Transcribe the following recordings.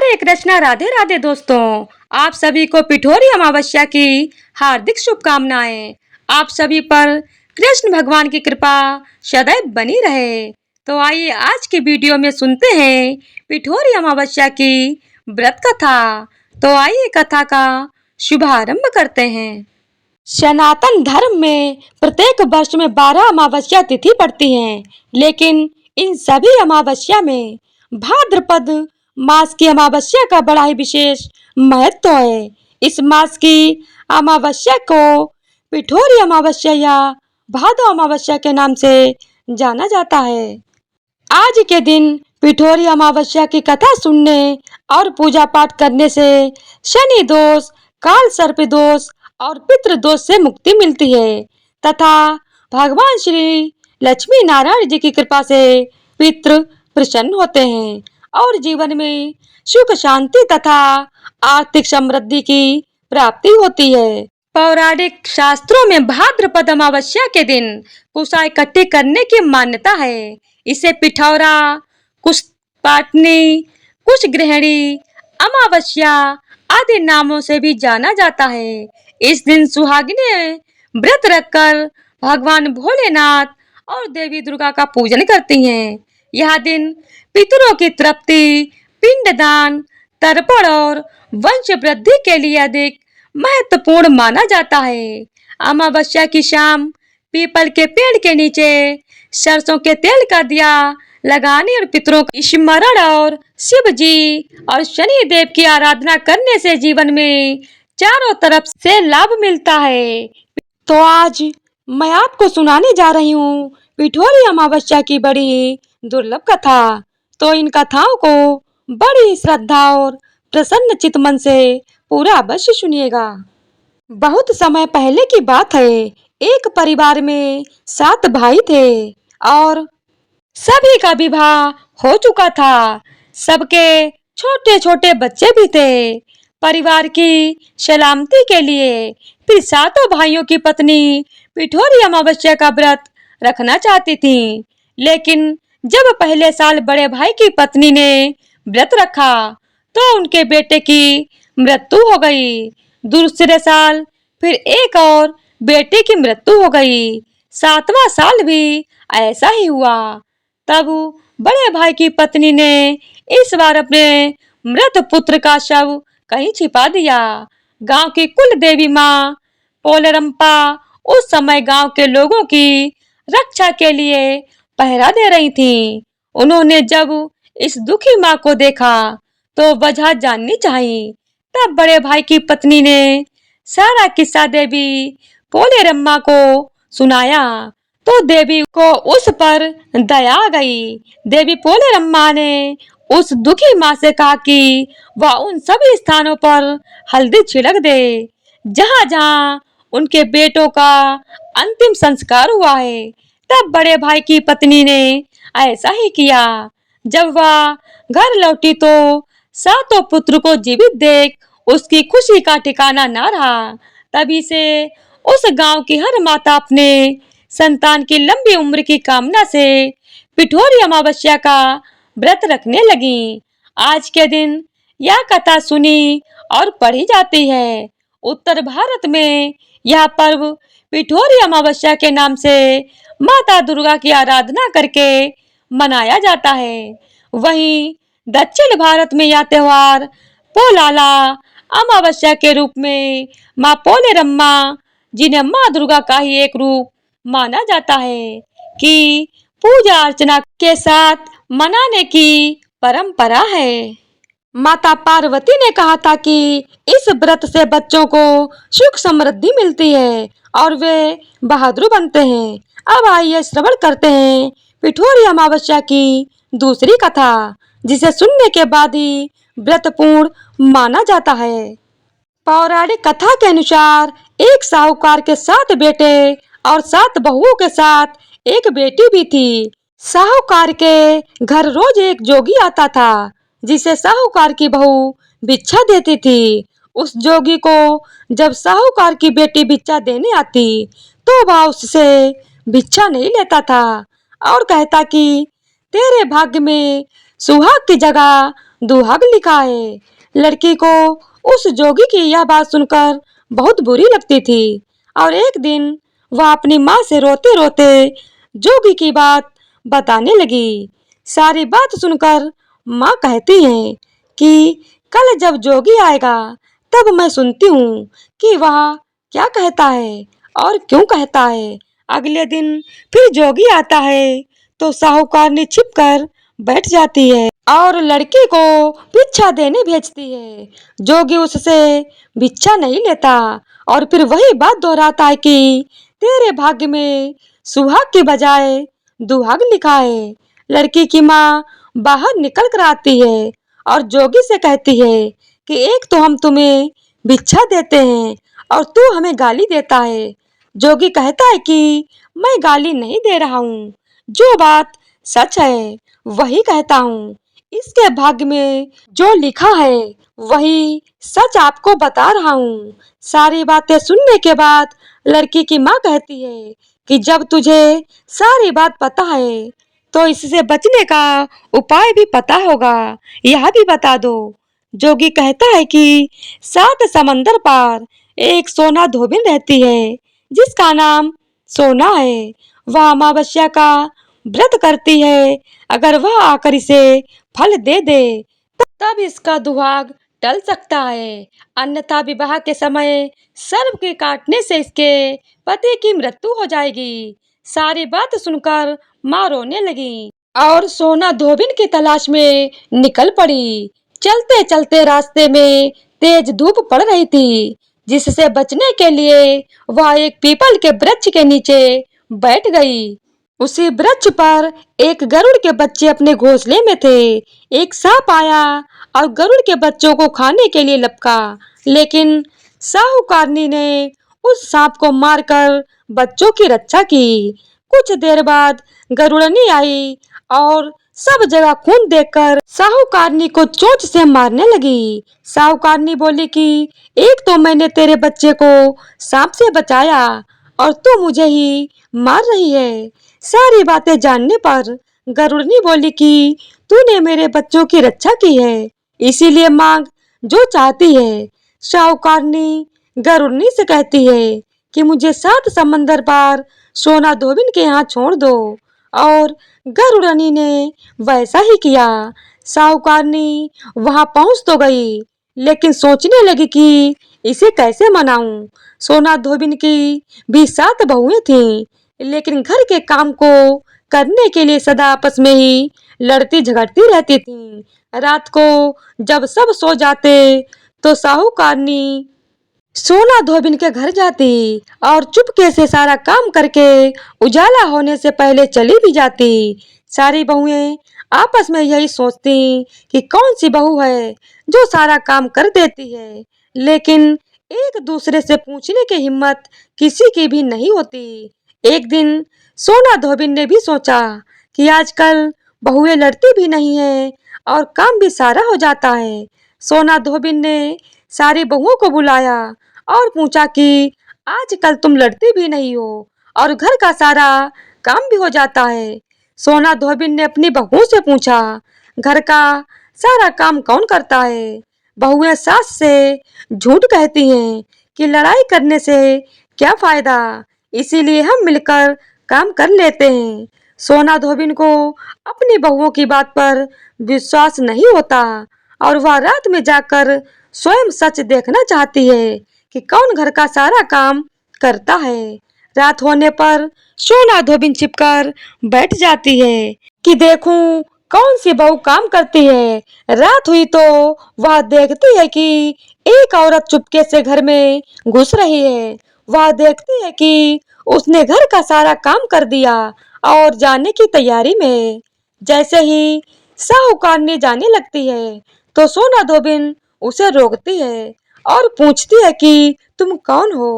हरे कृष्णा, राधे राधे दोस्तों। आप सभी को पिठोरी अमावस्या की हार्दिक शुभकामनाएं। आप सभी पर कृष्ण भगवान की कृपा सदैव बनी रहे। तो आइए आज की वीडियो में सुनते हैं पिठोरी अमावस्या की व्रत कथा। तो आइए कथा का शुभारंभ करते हैं। सनातन धर्म में प्रत्येक वर्ष में 12 अमावस्या तिथि पड़ती है, लेकिन इन सभी अमावस्या में भाद्रपद मास की अमावस्या का बड़ा ही विशेष महत्व है। इस मास की अमावस्या को पिठोरी अमावस्या या भादो अमावस्या के नाम से जाना जाता है। आज के दिन पिठोरी अमावस्या की कथा सुनने और पूजा पाठ करने से शनि दोष, काल सर्प दोष और पितृ दोष से मुक्ति मिलती है तथा भगवान श्री लक्ष्मी नारायण जी की कृपा से पितृ प्रसन्न होते हैं और जीवन में सुख शांति तथा आर्थिक समृद्धि की प्राप्ति होती है। पौराणिक शास्त्रों में भाद्रपद अमावस्या के दिन कुशा इकट्ठी करने की मान्यता है। इसे पिठौरा, कुश पाटनी, कुश ग्रहणी, अमावस्या आदि नामों से भी जाना जाता है। इस दिन सुहागिनें व्रत रखकर भगवान भोलेनाथ और देवी दुर्गा का पूजन करती हैं। यह दिन पितरों की तृप्ति, पिंडदान, तर्पण और वंश वृद्धि के लिए अधिक महत्वपूर्ण माना जाता है। अमावस्या की शाम पीपल के पेड़ के नीचे सरसों के तेल का दिया लगाने और पितरों का स्मरण और शिव जी और शनि देव की आराधना करने से जीवन में चारों तरफ से लाभ मिलता है। तो आज मैं आपको सुनाने जा रही हूँ पिठोरी अमावस्या की बड़ी दुर्लभ कथा। तो इन कथाओं को बड़ी श्रद्धा और प्रसन्न चित्त मन से पूरा अवश्य सुनिएगा। बहुत समय पहले की बात है। एक परिवार में 7 भाई थे और सभी का विवाह हो चुका था। सबके छोटे छोटे बच्चे भी थे। परिवार की सलामती के लिए फिर 7 भाइयों की पत्नी पिठोरी अमावस्या का व्रत रखना चाहती थी, लेकिन जब पहले साल बड़े भाई की पत्नी ने व्रत रखा तो उनके बेटे की मृत्यु हो गई। दूसरे साल फिर एक और बेटे की मृत्यु हो गई। 7वां साल भी ऐसा ही हुआ। तब बड़े भाई की पत्नी ने इस बार अपने मृत पुत्र का शव कहीं छिपा दिया। गांव की कुल देवी माँ पोलेरम्पा उस समय गांव के लोगों की रक्षा के लिए पहरा दे रही थी। उन्होंने जब इस दुखी माँ को देखा तो वजह जाननी चाहिए। तब बड़े भाई की पत्नी ने सारा किस्सा देवी पोलेरम्मा को सुनाया तो देवी को उस पर दया आ गई। देवी पोलेरम्मा ने उस दुखी माँ से कहा कि वह उन सभी स्थानों पर हल्दी छिड़क दे जहाँ जहाँ उनके बेटों का अंतिम संस्कार हुआ है। तब बड़े भाई की पत्नी ने ऐसा ही किया। जब वह घर लौटी तो 7 पुत्र को जीवित देख उसकी खुशी का ठिकाना ना रहा। तभी से उस गांव की हर माता अपने संतान की लंबी उम्र की कामना से पिठोरी अमावस्या का व्रत रखने लगी। आज के दिन यह कथा सुनी और पढ़ी जाती है। उत्तर भारत में यह पर्व पिठोरी अमावस्या के नाम से माता दुर्गा की आराधना करके मनाया जाता है। वहीं दक्षिण भारत में यह त्योहार पोलाला अमावस्या के रूप में माँ पोलेरम्मा, जिन्हें माँ दुर्गा का ही एक रूप माना जाता है, कि पूजा अर्चना के साथ मनाने की परंपरा है। माता पार्वती ने कहा था कि इस व्रत से बच्चों को सुख समृद्धि मिलती है और वे बहादुर बनते हैं। अब आइए श्रवण करते हैं पिठोरी अमावस्या की दूसरी कथा, जिसे सुनने के बाद ही व्रत पूर्ण माना जाता है। पौराणिक कथा के अनुसार एक साहूकार के 7 बेटे और 7 बहुओं के साथ एक बेटी भी थी। साहूकार के घर रोज एक जोगी आता था जिसे साहूकार की बहू भिक्षा देती थी। उस जोगी को जब साहूकार की बेटी भिक्षा देने आती तो वह उससे भिक्षा नहीं लेता था और कहता कि तेरे भाग्य में सुहाग की जगह दुहाग लिखा है। लड़की को उस जोगी की यह बात सुनकर बहुत बुरी लगती थी और एक दिन वह अपनी माँ से रोते रोते जोगी की बात बताने लगी। सारी बात सुनकर माँ कहती है कि कल जब जोगी आएगा तब मैं सुनती हूँ कि वह क्या कहता है और क्यों कहता है। अगले दिन फिर जोगी आता है तो साहूकारनी छिपकर बैठ जाती है और लड़की को भिक्षा देने भेजती है। जोगी उससे भिक्षा नहीं लेता और फिर वही बात दोहराता है कि तेरे भाग्य में सुहाग की बजाय दुहाग लिखा है। लड़की की माँ बाहर निकल कर आती है और जोगी से कहती है कि एक तो हम तुम्हें भिक्षा देते हैं और तू हमें गाली देता है। जोगी कहता है कि मैं गाली नहीं दे रहा हूँ, जो बात सच है वही कहता हूँ। इसके भाग्य में जो लिखा है वही सच आपको बता रहा हूँ। सारी बातें सुनने के बाद लड़की की माँ कहती है कि जब तुझे सारी बात पता है तो इससे बचने का उपाय भी पता होगा, यह भी बता दो। जोगी कहता है कि 7 समंदर पार एक सोना धोबिन रहती है जिसका नाम सोना है। वह अमावस्या का व्रत करती है। अगर वह आकर इसे फल दे दे तब इसका दुहाग टल सकता है, अन्यथा विवाह के समय सर्प के काटने से इसके पति की मृत्यु हो जाएगी। सारी बात सुनकर माँ रोने लगी और सोना धोबिन की तलाश में निकल पड़ी। चलते चलते रास्ते में तेज धूप पड़ रही थी, जिससे बचने के लिए वह एक पीपल के वृक्ष के नीचे बैठ गई। उसी वृक्ष पर एक गरुड़ के बच्चे अपने घोंसले में थे। एक सांप आया और गरुड़ के बच्चों को खाने के लिए लपका, लेकिन साहूकारनी ने उस सांप को मारकर बच्चों की रक्षा की। कुछ देर बाद गरुड़नी आई और सब जगह खून देखकर साहूकारनी को चोंच से मारने लगी। साहूकारनी बोली कि एक तो मैंने तेरे बच्चे को सांप से बचाया और तू मुझे ही मार रही है। सारी बातें जानने पर गरुड़नी बोली कि तूने मेरे बच्चों की रक्षा की है, इसीलिए मांग जो चाहती है। साहूकारनी गरुड़नी से कहती है कि मुझे 7 समंदर पार सोना धोबिन के यहाँ छोड़ दो और गरुड़नी ने वैसा ही किया। साहूकारनी वहां पहुंच तो गई, लेकिन सोचने लगी कि इसे कैसे मनाऊं। सोना धोबिन की भी 7 बहुएं थीं, लेकिन घर के काम को करने के लिए सदा आपस में ही लड़ती झगड़ती रहती थीं। रात को जब सब सो जाते तो साहूकारनी सोना धोबिन के घर जाती और चुपके से सारा काम करके उजाला होने से पहले चली भी जाती। सारी बहुएं आपस में यही सोचती कि कौन सी बहू है जो सारा काम कर देती है, लेकिन एक दूसरे से पूछने की हिम्मत किसी की भी नहीं होती। एक दिन सोना धोबिन ने भी सोचा कि आजकल बहुएं लड़ती भी नहीं है और काम भी सारा हो जाता है। सोना धोबिन ने सारी बहुओं को बुलाया और पूछा कि आजकल तुम लड़ती भी नहीं हो और घर का सारा काम भी हो जाता है। सोना धोबिन ने अपनी बहुओं से पूछा, घर का सारा काम कौन करता है? बहुएं सास से झूठ कहती हैं कि लड़ाई करने से क्या फायदा, इसीलिए हम मिलकर काम कर लेते हैं। सोना धोबिन को अपनी बहुओं की बात पर विश्वास नहीं होता और वह रात में जाकर स्वयं सच देखना चाहती है कि कौन घर का सारा काम करता है। रात होने पर सोना धोबिन छिपकर बैठ जाती है कि देखूं कौन सी बहू काम करती है। रात हुई तो वह देखती है कि एक औरत चुपके से घर में घुस रही है। वह देखती है कि उसने घर का सारा काम कर दिया और जाने की तैयारी में है। जैसे ही साहूकारनी जाने लगती है तो सोना धोबिन उसे रोकती है और पूछती है कि तुम कौन हो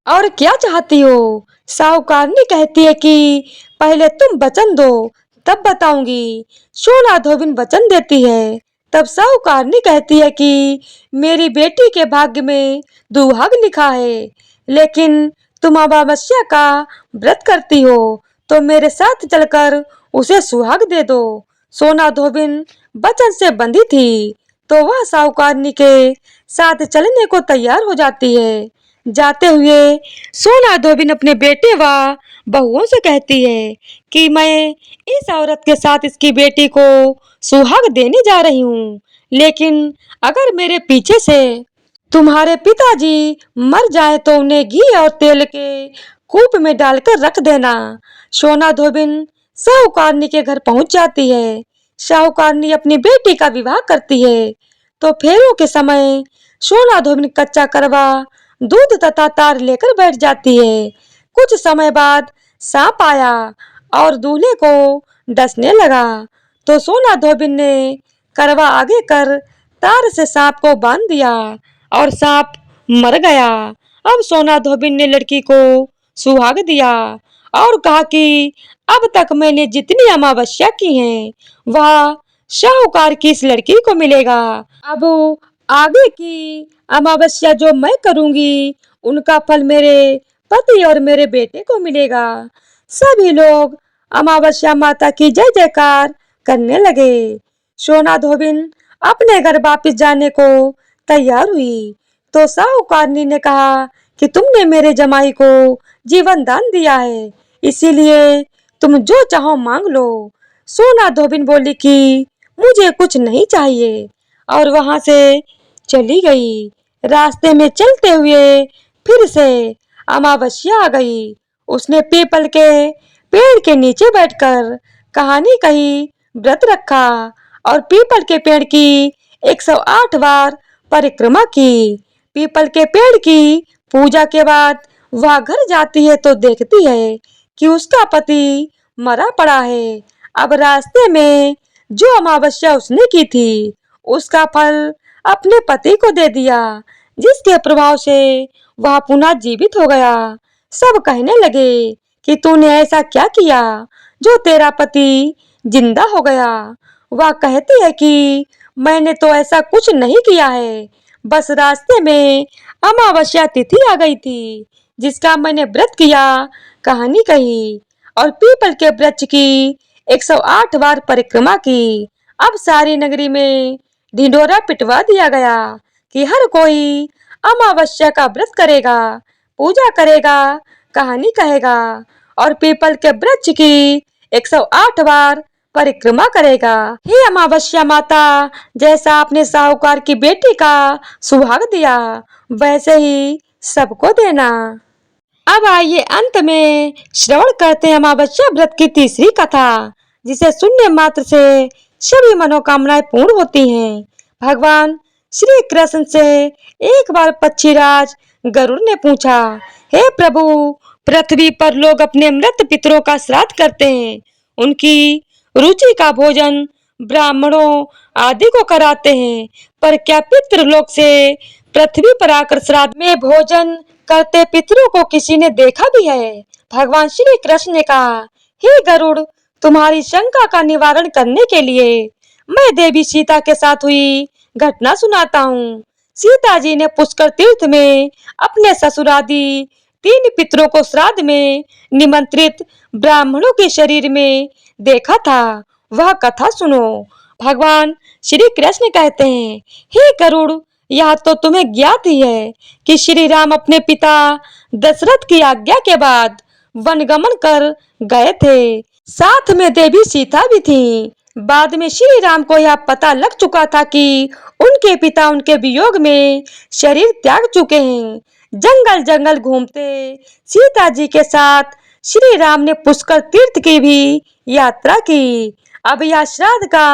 और क्या चाहती हो। साहूकारनी कहती है कि पहले तुम वचन दो तब बताऊंगी। सोना धोबिन वचन देती है। तब साहूकारनी कहती है कि मेरी बेटी के भाग्य में दुहाग लिखा है, लेकिन तुम अमावस्या का व्रत करती हो तो मेरे साथ चलकर उसे सुहाग दे दो। सोना धोबिन वचन से बंधी थी, तो वह साहूकारनी के साथ चलने को तैयार हो जाती है। जाते हुए सोना धोबिन अपने बेटे व बहुओं से कहती है कि मैं इस औरत के साथ इसकी बेटी को सुहाग देने जा रही हूँ, लेकिन अगर मेरे पीछे से तुम्हारे पिताजी मर जाए तो उन्हें घी और तेल के कूप में डालकर रख देना। सोना धोबिन साहूकारनी के घर पहुंच जाती है। साहूकारनी अपनी बेटी का विवाह करती है, तो फेरों के समय सोना धोबिन कच्चा करवा दूध तथा तार लेकर बैठ जाती है। कुछ समय बाद सांप आया और दूल्हे को डसने लगा, तो सोना धोबिन ने करवा आगे कर तार से सांप को बांध दिया और सांप मर गया। अब सोना धोबिन ने लड़की को सुहाग दिया और कहा कि अब तक मैंने जितनी अमावस्या की हैं, वह साहूकार की इस लड़की को मिलेगा। अब आगे की अमावस्या जो मैं करूंगी, उनका फल मेरे पति और मेरे बेटे को मिलेगा। सभी लोग अमावस्या माता की जय जयकार करने लगे। सोना धोबिन अपने घर वापस जाने को तैयार हुई, तो साहूकारनी ने कहा कि तुमने मेरे जमाई को जीवन दान दिया है, इसीलिए तुम जो चाहो मांग लो। सोना धोबिन बोली कि मुझे कुछ नहीं चाहिए और वहां से चली गई। रास्ते में चलते हुए फिर से अमावस्या आ गई। उसने पीपल के पेड़ के नीचे बैठकर कहानी कही, व्रत रखा और पीपल के पेड़ की 108 बार परिक्रमा की। पीपल के पेड़ की पूजा के बाद वह घर जाती है तो देखती है कि उसका पति मरा पड़ा है। अब रास्ते में जो अमावस्या उसने की थी, उसका फल अपने पति को दे दिया, जिसके प्रभाव से वह पुनः जीवित हो गया। सब कहने लगे कि तूने ऐसा क्या किया जो तेरा पति जिंदा हो गया। वह कहती है कि मैंने तो ऐसा कुछ नहीं किया है, बस रास्ते में अमावस्या तिथि आ गई थी, जिसका मैंने व्रत किया, कहानी कही और पीपल के वृक्ष की 108 बार परिक्रमा की। अब सारी नगरी में ढिंढोरा पिटवा दिया गया कि हर कोई अमावस्या का व्रत करेगा, पूजा करेगा, कहानी कहेगा और पीपल के वृक्ष की 108 बार परिक्रमा करेगा। हे अमावस्या माता, जैसा आपने साहूकार की बेटी का सुहाग दिया, वैसे ही सबको देना। अब आइए अंत में श्रवण करते हैं अमावस्या व्रत की तीसरी कथा, जिसे सुनने मात्र से सभी मनोकामनाएं पूर्ण होती हैं। भगवान श्री कृष्ण से एक बार पक्षीराज गरुड़ ने पूछा, हे प्रभु, पृथ्वी पर लोग अपने मृत पितरों का श्राद्ध करते हैं, उनकी रुचि का भोजन ब्राह्मणों आदि को कराते हैं, पर क्या पितृलोक से पृथ्वी पर आकर श्राद्ध में भोजन करते पितरों को किसी ने देखा भी है? भगवान श्री कृष्ण ने कहा, हे गरुड़, तुम्हारी शंका का निवारण करने के लिए मैं देवी सीता के साथ हुई घटना सुनाता हूँ। सीता जी ने पुष्कर तीर्थ में अपने ससुरादि 3 पितरों को श्राद्ध में निमंत्रित ब्राह्मणों के शरीर में देखा था। वह कथा सुनो। भगवान श्री कृष्ण कहते हैं, हे गरुड़, यह तो तुम्हें ज्ञात ही है कि श्री राम अपने पिता दशरथ की आज्ञा के बाद वनगमन कर गए थे। साथ में देवी सीता भी थी। बाद में श्री राम को यह पता लग चुका था कि उनके पिता उनके वियोग में शरीर त्याग चुके हैं। जंगल जंगल घूमते सीता जी के साथ श्री राम ने पुष्कर तीर्थ की भी यात्रा की। अब यह श्राद्ध का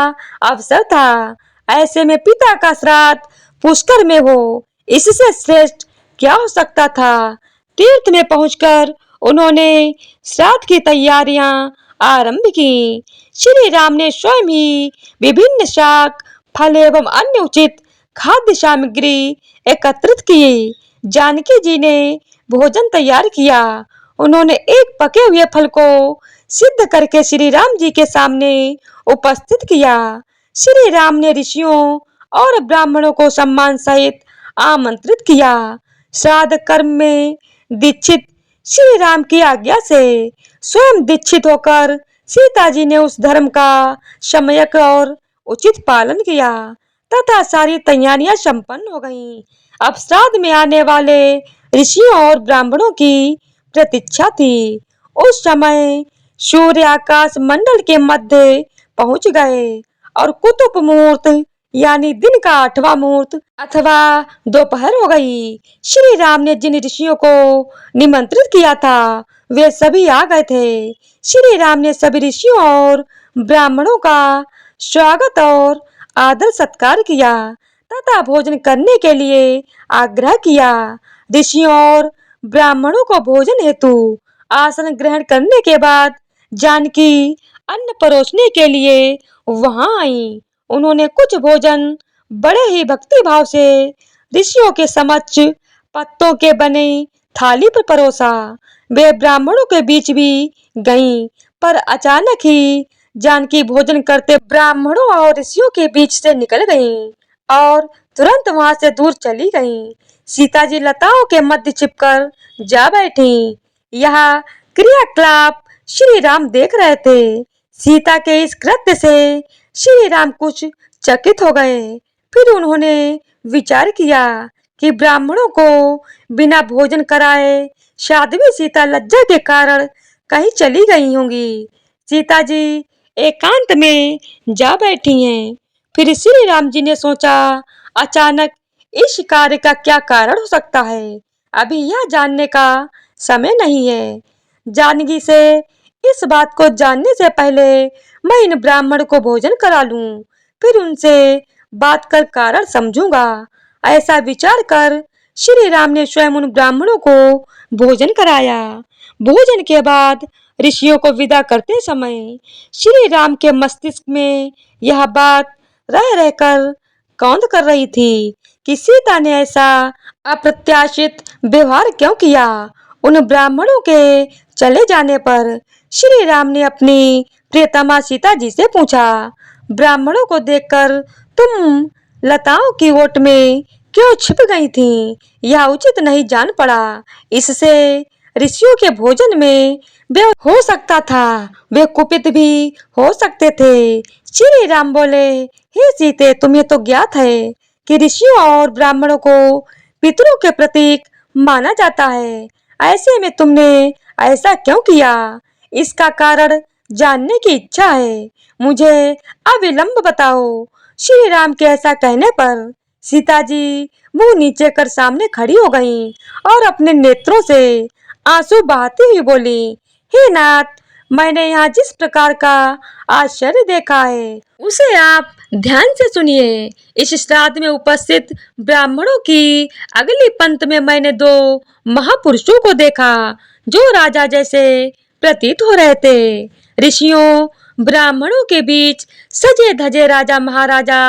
अवसर था। ऐसे में पिता का श्राद्ध पुष्कर में हो, इससे श्रेष्ठ क्या हो सकता था। तीर्थ में पहुंचकर उन्होंने श्राद्ध की तैयारियां आरंभ की। श्री राम ने स्वयं ही विभिन्न शाक, फल एवं अन्य उचित खाद्य सामग्री एकत्रित की। जानकी जी ने भोजन तैयार किया। उन्होंने एक पके हुए फल को सिद्ध करके श्री राम जी के सामने उपस्थित किया। श्री राम ने ऋषियों और ब्राह्मणों को सम्मान सहित आमंत्रित किया। श्राद्ध कर्म में दीक्षित श्री राम की आज्ञा से स्वयं दीक्षित होकर सीता जी ने उस धर्म का सम्यक और उचित पालन किया तथा सारी तैयारियां संपन्न हो गईं। अब श्राद्ध में आने वाले ऋषियों और ब्राह्मणों की प्रतीक्षा थी। उस समय सूर्य आकाश मंडल के मध्य पहुंच गए और कुतुब मुहूर्त यानी दिन का 8वां मुहूर्त अथवा दोपहर हो गई। श्री राम ने जिन ऋषियों को निमंत्रित किया था वे सभी आ गए थे। श्री राम ने सभी ऋषियों और ब्राह्मणों का स्वागत और आदर सत्कार किया तथा भोजन करने के लिए आग्रह किया। ऋषियों और ब्राह्मणों को भोजन हेतु आसन ग्रहण करने के बाद जानकी अन्न परोसने के लिए वहां आई। उन्होंने कुछ भोजन बड़े ही भक्ति भाव से ऋषियों के समक्ष पत्तों के बने थाली पर परोसा। वे ब्राह्मणों के बीच भी गईं, पर अचानक ही जानकी भोजन करते ब्राह्मणों और ऋषियों के बीच से निकल गईं और तुरंत वहां से दूर चली गईं। सीता जी लताओं के मध्य छिपकर जा बैठी। यह क्रियाकलाप श्री राम देख रहे थे। सीता के इस कृत्य से श्री राम कुछ चकित हो गए। फिर उन्होंने विचार किया कि ब्राह्मणों को बिना भोजन कराए साध्वी सीता लज्जा के कारण कहीं चली गई होंगी। सीता जी एकांत में जा बैठी हैं। फिर श्री राम जी ने सोचा, अचानक इस कार्य का क्या कारण हो सकता है। अभी यह जानने का समय नहीं है। जानकी से इस बात को जानने से पहले मैं इन ब्राह्मण को भोजन करा लूं, फिर उनसे बात कर कारण समझूंगा। ऐसा विचार कर श्री राम ने स्वयं उन ब्राह्मणों को भोजन कराया। भोजन के बाद ऋषियों को विदा करते समय श्री राम के मस्तिष्क में यह बात रह रहकर कौंध कर रही थी कि सीता ने ऐसा अप्रत्याशित व्यवहार क्यों किया। उन ब्राह्मणों के चले जाने पर श्री राम ने अपनी प्रियतमा सीता जी से पूछा, ब्राह्मणों को देखकर तुम लताओं की ओट में क्यों छिप गई थीं? यह उचित नहीं जान पड़ा। इससे ऋषियों के भोजन में वे हो सकता था, वे कुपित भी हो सकते थे। श्री राम बोले, हे सीते, तुम्हें तो ज्ञात है कि ऋषियों और ब्राह्मणों को पितरों के प्रतीक माना जाता है। ऐसे में तुमने ऐसा क्यों किया? इसका कारण जानने की इच्छा है। मुझे अविलंब बताओ। श्री राम के ऐसा कहने पर सीता जी मुंह नीचे कर सामने खड़ी हो गईं और अपने नेत्रों से आंसू बहाती हुई बोली, हे नाथ, मैंने यहाँ जिस प्रकार का आश्चर्य देखा है उसे आप ध्यान से सुनिए। इस श्राद्ध में उपस्थित ब्राह्मणों की अगली पंक्ति में मैंने 2 महापुरुषों को देखा जो राजा जैसे प्रतीत हो रहे थे। ऋषियों ब्राह्मणों के बीच सजे धजे राजा महाराजा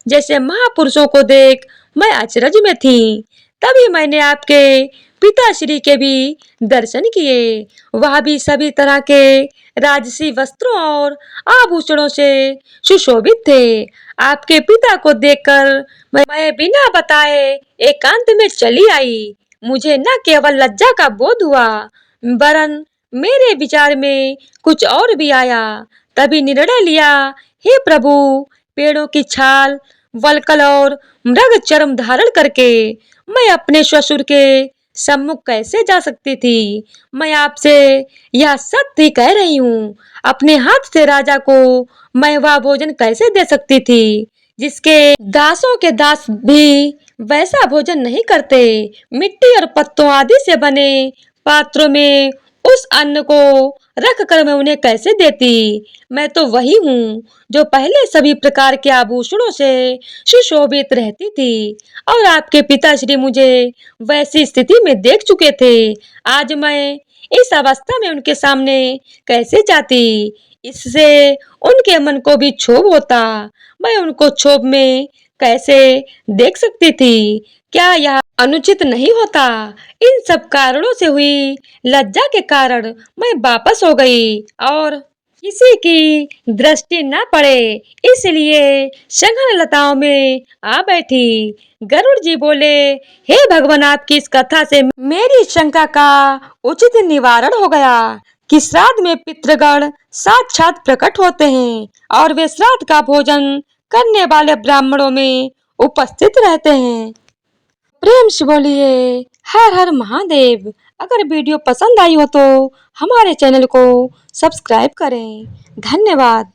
जैसे महापुरुषों को देख मैं अचरज में थी। तभी मैंने आपके पिताश्री के भी दर्शन किए। वह भी सभी तरह के राजसी वस्त्रों और आभूषणों से सुशोभित थे। आपके पिता को देखकर मैं बिना बताए एकांत में चली आई। मुझे न केवल लज्जा का बोध हुआ, वरन मेरे विचार में कुछ और भी आया। तभी निर्णय लिया, हे प्रभु, पेड़ों की छाल, वल्कल और मृग चर्म धारण करके मैं अपने ससुर के सम्मुख कैसे जा सकती थी। मैं आपसे यह सत्य कह रही हूँ, अपने हाथ से राजा को मैं वह भोजन कैसे दे सकती थी जिसके दासों के दास भी वैसा भोजन नहीं करते। मिट्टी और पत्तों आदि से बने पात्रों में उस अन्न को रख कर मैं उन्हें कैसे देती। मैं तो वही हूँ जो पहले सभी प्रकार के आभूषणों से सुशोभित रहती थी और आपके पिताश्री मुझे वैसी स्थिति में देख चुके थे। आज मैं इस अवस्था में उनके सामने कैसे जाती। इससे उनके मन को भी क्षोभ होता। मैं उनको क्षोभ में कैसे देख सकती थी। क्या यह अनुचित नहीं होता? इन सब कारणों से हुई लज्जा के कारण मैं वापस हो गई और किसी की दृष्टि न पड़े इसलिए सघन लताओं में आ बैठी। गरुड़ जी बोले, हे भगवान, आपकी इस कथा से मेरी शंका का उचित निवारण हो गया कि श्राद्ध में पितृगण साक्षात प्रकट होते हैं और वे श्राद्ध का भोजन करने वाले ब्राह्मणों में उपस्थित रहते हैं। प्रेम से बोलिए हर हर महादेव। अगर वीडियो पसंद आई हो तो हमारे चैनल को सब्सक्राइब करें। धन्यवाद।